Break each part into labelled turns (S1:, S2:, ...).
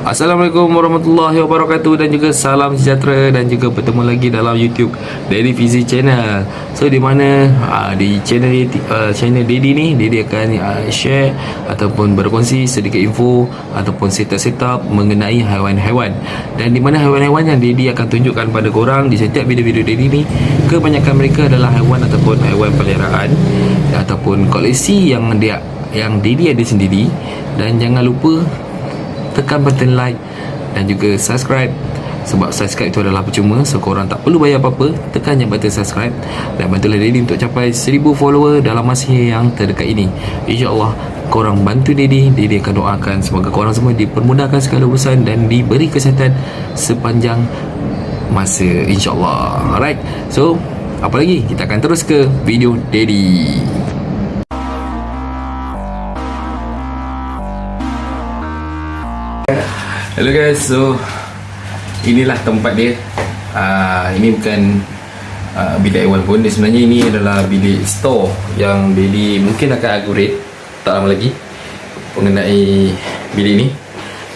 S1: Assalamualaikum warahmatullahi wabarakatuh dan juga salam sejahtera dan juga bertemu lagi dalam YouTube Daddy Fizi Channel. So di mana di channel Daddy ni Daddy akan share ataupun berkongsi sedikit info ataupun setup mengenai haiwan-haiwan. Dan di mana haiwan-haiwan yang Daddy akan tunjukkan pada korang di setiap video-video Daddy ni, kebanyakan mereka adalah haiwan ataupun haiwan peliharaan ataupun koleksi yang Daddy ada sendiri. Dan jangan lupa tekan button like dan juga subscribe, sebab subscribe itu adalah percuma, so korang tak perlu bayar apa-apa. Tekan je button subscribe dan bantulah Daddy untuk capai 1000 follower dalam masa yang terdekat ini. InsyaAllah korang bantu Daddy akan doakan semoga korang semua dipermudahkan segala urusan dan diberi kesihatan sepanjang masa, insyaAllah. Alright, so apa lagi, kita akan terus ke video Daddy. Hello guys, so inilah tempat dia. Ini bukan bilik haiwan pun, dia sebenarnya ini adalah bilik store yang Daddy mungkin akan upgrade tak lama lagi mengenai bilik ni.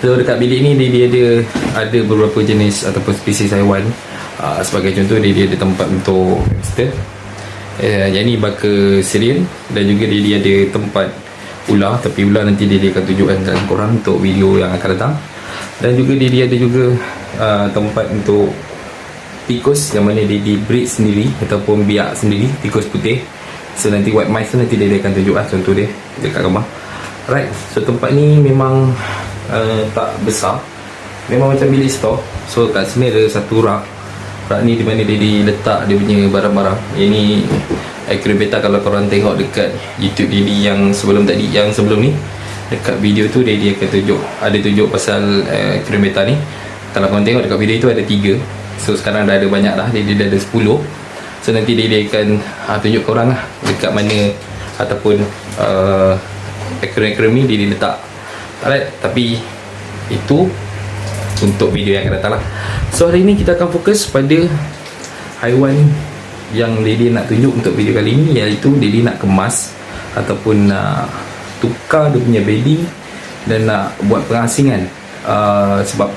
S1: So dekat bilik ni Daddy ada beberapa jenis ataupun spesies haiwan. Sebagai contoh, Daddy ada tempat untuk hamster, yang ni baka Syrian, dan juga Daddy ada tempat ular, tapi ular nanti Daddy akan tunjukkan kat korang untuk video yang akan datang. Dan juga Daddy ada juga tempat untuk tikus, yang mana Daddy breed sendiri ataupun biak sendiri, tikus putih. So nanti white mice tu nanti Daddy akan tunjuk contoh dia dekat gambar. Alright, so tempat ni memang tak besar, memang macam bilik store. So kat sini ada satu rak ni di mana Daddy letak dia punya barang-barang. Ini aquarium beta. Kalau korang tengok dekat YouTube Daddy yang sebelum ni, dekat video tu Daddy akan tunjuk pasal aquarium beta ni. Kalau korang tengok dekat video tu ada 3. So sekarang dah ada banyak dah, Daddy dah ada 10. So nanti Daddy akan tunjuk korang lah dekat mana ataupun aquarium ni Daddy letak. Alright, tapi itu untuk video yang akan datang lah. So hari ni kita akan fokus pada haiwan yang Daddy nak tunjuk untuk video kali ni, iaitu Daddy nak kemas ataupun nak tukar dia punya bedding dan nak buat pengasingan. Sebab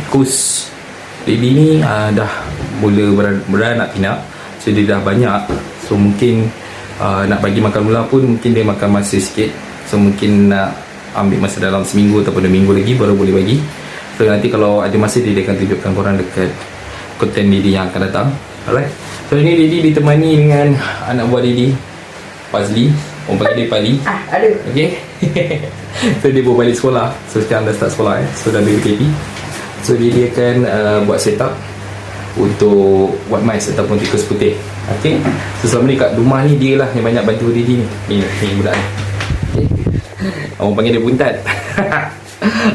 S1: tikus Daddy ni dah mula beranak pinak, so dia dah banyak. So mungkin nak bagi makan mula pun mungkin dia makan masa sikit, so mungkin nak ambil masa dalam seminggu ataupun 2 minggu lagi baru boleh bagi. So nanti kalau ada masa dia akan tunjukkan korang dekat konten Daddy yang akan datang. Alright, so ini Daddy ditemani dengan anak buah Daddy, Fazli. Orang panggil dia Pali.
S2: Ada.
S1: Okay. So dia baru balik sekolah. So sekarang dah start sekolah so dah BPKP. So dia akan buat setup untuk white mice ataupun tikus putih. Okay. So selama ni kat rumah ni dia lah yang banyak bantu Daddy ni. Ni budak ni. Okay. Orang panggil dia Buntat.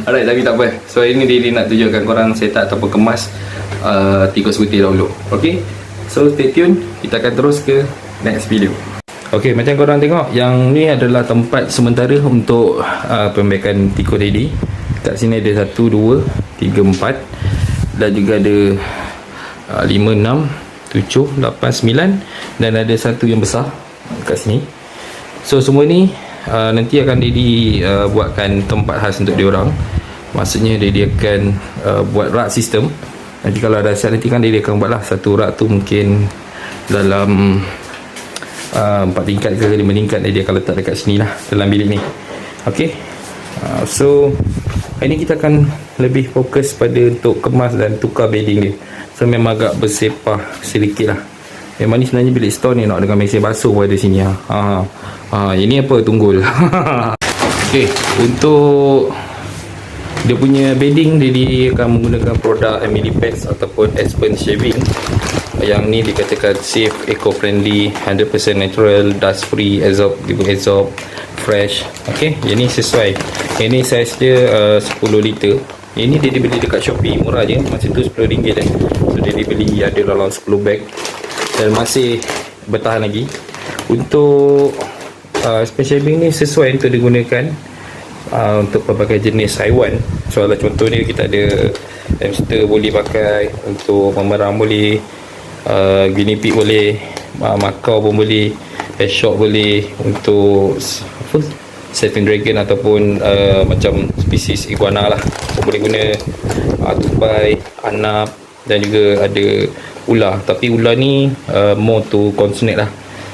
S1: Alright, tapi tak apa. So hari ni Daddy nak tunjukkan korang setup ataupun kemas tikus putih dahulu. Okay. So stay tune, kita akan terus ke next video. Ok, macam korang tengok, yang ni adalah tempat sementara untuk pembaikan tikus Daddy. Kat sini ada 1, 2, 3, 4 dan juga ada 5, 6, 7, 8, 9 dan ada satu yang besar kat sini. So semua ni nanti akan Daddy buatkan tempat khas untuk diorang. Maksudnya Daddy akan buat rak sistem. Nanti kalau ada siap nanti kan Daddy akan buatlah satu rak tu mungkin dalam 4 tingkat ke 5 tingkat. Dia akan letak dekat sini lah dalam bilik ni. Ok, so hari ni kita akan lebih fokus pada untuk kemas dan tukar bedding dia. So memang agak bersepah sedikit lah. Memang ni sebenarnya bilik store ni nak dengan mesin basuh ada sini. Ini apa, tunggul. Ok, untuk dia punya bedding dia akan menggunakan produk Emily Pets ataupun Aspen Shaving. Yang ni dikatakan safe, eco-friendly, 100% natural, dust free, absorb fresh. Ok, yang ni sesuai. Yang ni saiz dia 10 liter. Yang ni dia dibeli dekat Shopee, murah je, masa tu RM10 So dia dibeli ada dalam 10 bag dan masih bertahan lagi. Untuk Aspen Shaving ni sesuai untuk digunakan untuk pelbagai jenis haiwan. So contoh dia, kita ada hamster boleh pakai, untuk memerang boleh, guinea pig boleh, makau pun boleh, hedgehog boleh, untuk apa, Saving Dragon ataupun macam spesies iguana lah. So, boleh guna tupai, anap dan juga ada ular. Tapi ular ni more to consonate lah.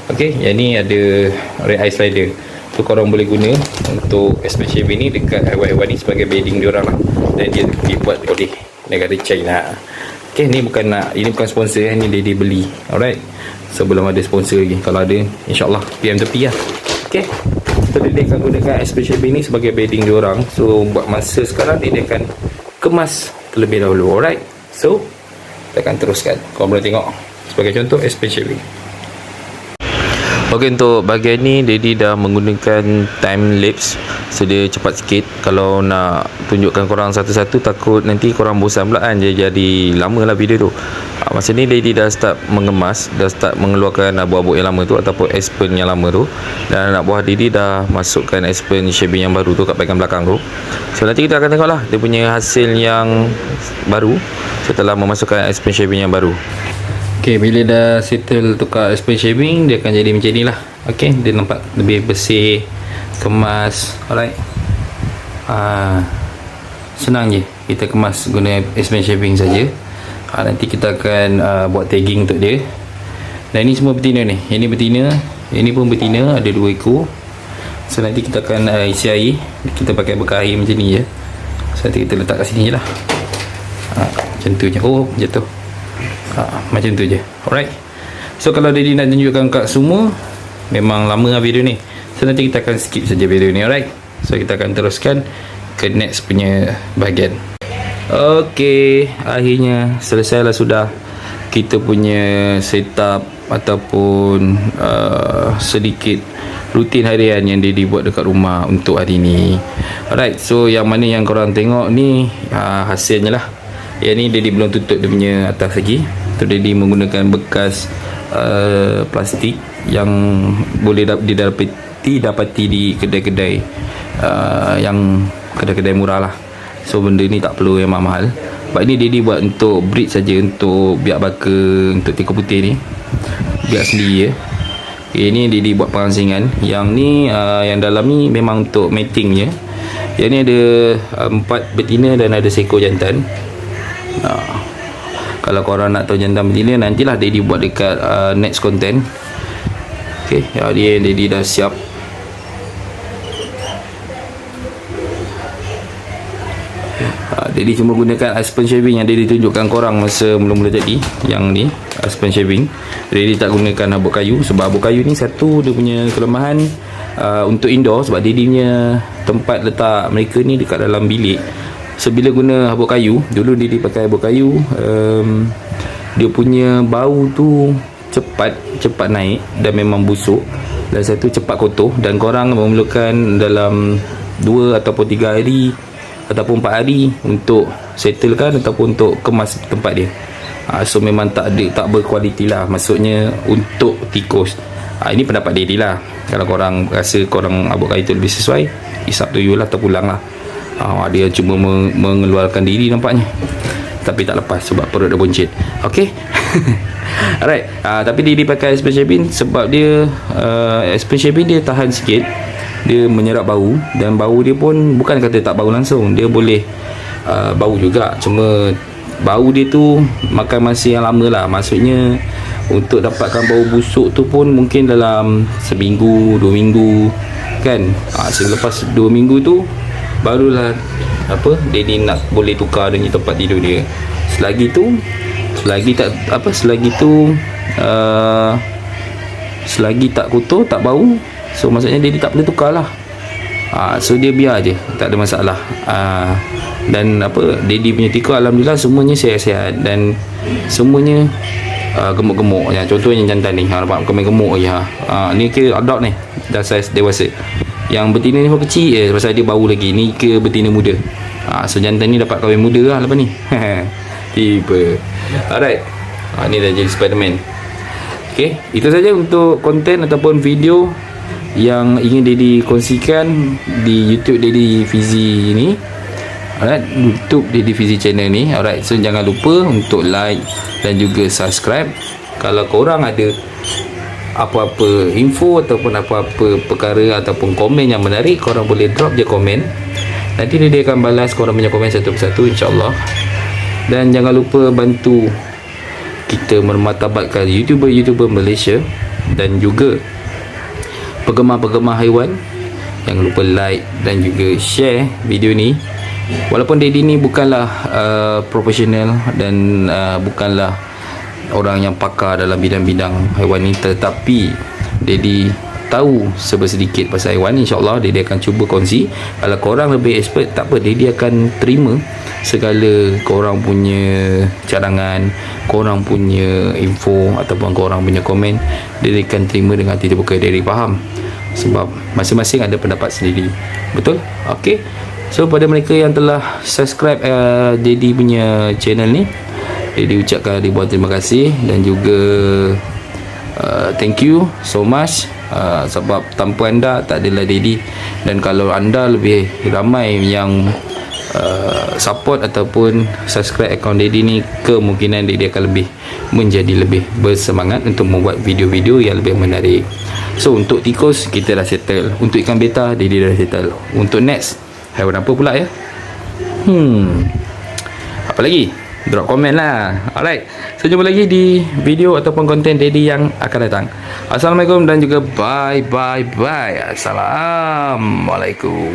S1: Ok, yang ni ada red eye slider. So korang boleh guna untuk especially ni dekat haiwan-haiwan ni sebagai bedding diorang lah. Dan dia dibuat oleh negara China. Ok, ni bukan sponsor, ni dia beli. Alright, so belum ada sponsor lagi. Kalau ada, insyaAllah PM tepi lah. Ok, so dia akan gunakan especially ni sebagai bedding diorang. So buat masa sekarang dia akan kemas terlebih dahulu. Alright, so kita akan teruskan. Korang boleh tengok sebagai contoh especially. Ok, untuk bahagian ni Daddy dah menggunakan time lapse. So dia cepat sikit. Kalau nak tunjukkan korang satu-satu, takut nanti korang bosan pula kan. Jadi lama lah video tu. Masa ni Daddy dah start mengemas, dah start mengeluarkan buah-buah yang lama tu ataupun aspen yang lama tu. Dan anak buah Daddy dah masukkan aspen shaving yang baru tu kat bahagian belakang tu. So nanti kita akan tengok lah dia punya hasil yang baru setelah memasukkan aspen shaving yang baru. Ok, bila dah settle tukar aspen shaving, dia akan jadi macam ni lah. Ok, dia nampak lebih bersih, kemas. Alright, senang je kita kemas guna aspen shaving saja. Nanti kita akan buat tagging untuk dia. Dan ini semua betina ni. Ini betina, ini pun betina, ada 2 ekor. So nanti kita akan isi air. Kita pakai bekas air macam ni je. So nanti kita letak kat sini je lah. Macam tu je. Oh, jatuh. Macam tu je. Alright, so kalau Daddy nak tunjukkan kat semua, memang lama lah video ni. So nanti kita akan skip saja video ni. Alright, so kita akan teruskan ke next punya bahagian. Ok, akhirnya selesai lah sudah kita punya setup ataupun sedikit rutin harian yang Daddy buat dekat rumah untuk hari ni. Alright, so yang mana yang korang tengok ni hasilnya lah. Yang ni Daddy belum tutup dia punya atas lagi. So Daddy menggunakan bekas plastik yang boleh didapati di kedai-kedai yang kedai-kedai murah lah. So benda ni tak perlu yang mahal. Sebab ni Daddy buat untuk breed saja, untuk biak baka untuk tikus putih ni, biak sendiri ya. Okay, ni Daddy buat pengangsingan. Yang ni yang dalam ni memang untuk mating je. Yang ni ada 4 betina dan ada seekor jantan. Kalau korang nak tahu jantan betina, nantilah Daddy buat dekat next content. Ok, dia Daddy dah siap. Daddy cuma gunakan aspen shaving yang Daddy tunjukkan korang masa mula-mula tadi. Yang ni aspen shaving. Daddy tak gunakan habuk kayu. Sebab habuk kayu ni satu, dia punya kelemahan untuk indoor. Sebab Daddy punya tempat letak mereka ni dekat dalam bilik. So bila guna habuk kayu, dulu dia pakai habuk kayu, dia punya bau tu cepat naik dan memang busuk. Dan satu cepat kotor, dan korang memerlukan dalam 2 ataupun 3 hari ataupun 4 hari untuk settlekan ataupun untuk kemas tempat dia. So memang tak berkualiti lah, maksudnya untuk tikus. Ini pendapat Daddy lah. Kalau korang rasa korang habuk kayu tu lebih sesuai, it's up to you lah, terpulang lah. Dia cuma mengeluarkan diri nampaknya, tapi tak lepas sebab perut dah buncit. Ok. Alright, tapi dia pakai aspen shaving sebab dia aspen shaving dia tahan sikit. Dia menyerap bau, dan bau dia pun bukan kata tak bau langsung, dia boleh bau juga. Cuma bau dia tu makan masa yang lama lah. Maksudnya untuk dapatkan bau busuk tu pun mungkin dalam seminggu, 2 minggu kan. Selepas 2 minggu tu barulah Daddy nak boleh tukar dengan tempat tidur dia. Selagi tak kotor, tak bau, so maksudnya Daddy tak perlu tukar lah. So dia biar je, tak ada masalah. Dan Daddy punya tikus alhamdulillah semuanya sihat-sihat dan semuanya gemuk-gemuk. Contohnya jantan ni, nampak gemuk je. Ni kira adult ni, dah saiz dewasa. Yang betina ni pun kecil pasal dia bau lagi. Ni ke betina muda. So jantan ni dapat kahwin muda lah lepas ni. Tiba. Alright, ni dah jadi Spiderman. Okay, itu saja untuk konten ataupun video yang ingin Daddy kongsikan di YouTube Daddy Fizi ni. Alright, YouTube Daddy Fizi channel ni. Alright, so jangan lupa untuk like dan juga subscribe. Kalau korang ada apa-apa info ataupun apa-apa perkara ataupun komen yang menarik, korang boleh drop je komen. Nanti dia akan balas korang punya komen satu persatu, insyaAllah. Dan jangan lupa bantu kita memartabatkan YouTuber-YouTuber Malaysia dan juga penggemar-penggemar haiwan. Jangan lupa like dan juga share video ni. Walaupun Daddy ni bukanlah profesional dan bukanlah orang yang pakar dalam bidang-bidang haiwan ni, tetapi Daddy tahu sedikit pasal haiwan. InsyaAllah Daddy akan cuba kongsi. Kalau korang lebih expert, tak apa, Daddy akan terima segala korang punya cadangan, korang punya info ataupun korang punya komen. Daddy akan terima dengan hati terbuka. Daddy faham sebab masing-masing ada pendapat sendiri. Betul? Okey. So pada mereka yang telah subscribe Daddy punya channel ni, Daddy ucapkan ribuan terima kasih dan juga thank you so much. Sebab tanpa anda tak adalah Daddy. Dan kalau anda lebih ramai yang support ataupun subscribe akaun Daddy ni, kemungkinan Daddy akan menjadi lebih bersemangat untuk membuat video-video yang lebih menarik. So untuk tikus kita dah settle, untuk ikan beta Daddy dah settle. Untuk next haiwan apa pula ya? Apa lagi? Drop komen lah. Alright, so jumpa lagi di video ataupun konten Daddy yang akan datang. Assalamualaikum dan juga bye. Assalamualaikum.